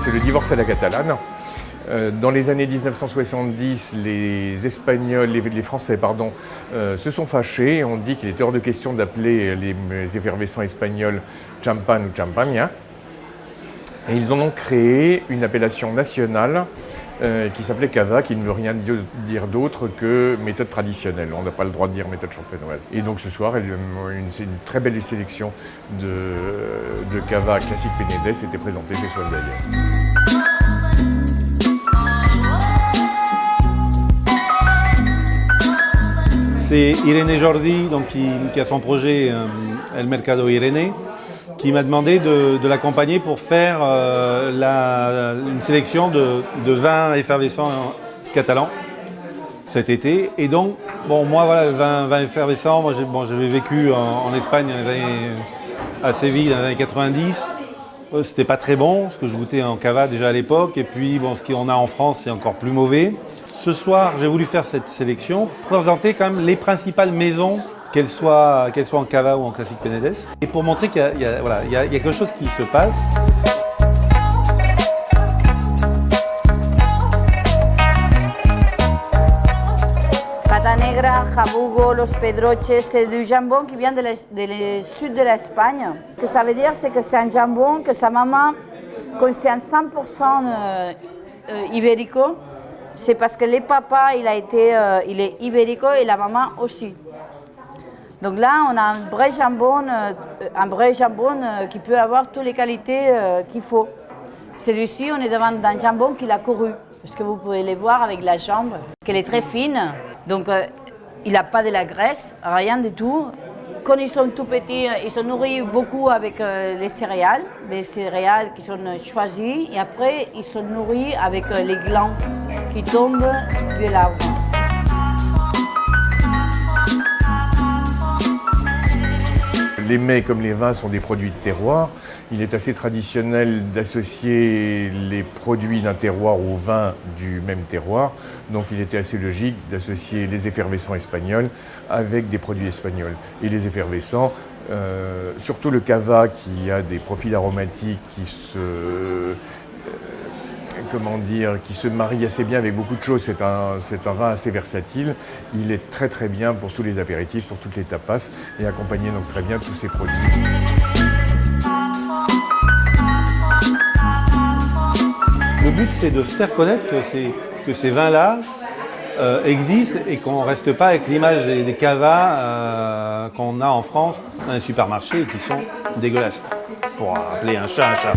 c'est le divorce à la catalane. Dans les années 1970, les Espagnols, les Français, pardon, se sont fâchés. On dit qu'il était hors de question d'appeler les effervescents espagnols champagne ou champagne. Et ils en ont créé une appellation nationale qui s'appelait cava, qui ne veut rien dire d'autre que méthode traditionnelle. On n'a pas le droit de dire méthode champenoise. Et donc ce soir, c'est une très belle sélection de cava classique Penedès était présentée chez Soif d'Ailleurs. C'est Irénée Jordi donc, qui a son projet El Mercado Irénée, qui m'a demandé de l'accompagner pour faire une sélection de vins effervescents catalans cet été. Et donc, bon, moi, voilà, le vin effervescent, moi, j'avais vécu en Espagne à Séville dans les années 90. C'était pas très bon, ce que je goûtais en cava déjà à l'époque. Et puis, bon, ce qu'on a en France, c'est encore plus mauvais. Ce soir, j'ai voulu faire cette sélection pour présenter quand même les principales maisons, qu'elles soient en cava ou en classique Penedès, et pour montrer qu'il y a quelque chose qui se passe. Pata negra, jabugo, los pedroches, c'est du jambon qui vient du sud de l'Espagne. Ce que ça veut dire, c'est que c'est un jambon que sa maman contient 100% ibérico. C'est parce que le papa, il est ibérico et la maman aussi. Donc là, on a un vrai jambon qui peut avoir toutes les qualités qu'il faut. Celui-ci, on est devant d'un jambon qu'il a couru, parce que vous pouvez le voir avec la jambe, qu'elle est très fine. Donc, il n'a pas de la graisse, rien du tout. Quand ils sont tout petits, ils se nourrissent beaucoup avec les céréales qui sont choisis. Et après, ils se nourrissent avec les glands qui tombent de l'arbre. Les mets comme les vins sont des produits de terroir. Il est assez traditionnel d'associer les produits d'un terroir aux vins du même terroir. Donc il était assez logique d'associer les effervescents espagnols avec des produits espagnols. Et les effervescents, surtout le cava qui a des profils aromatiques qui se marient assez bien avec beaucoup de choses. C'est un vin assez versatile. Il est très très bien pour tous les apéritifs, pour toutes les tapas et accompagné donc très bien de tous ces produits. Le but, c'est de faire connaître que ces vins-là existent et qu'on ne reste pas avec l'image des cavas qu'on a en France dans les supermarchés et qui sont dégueulasses, pour appeler un chat un chat.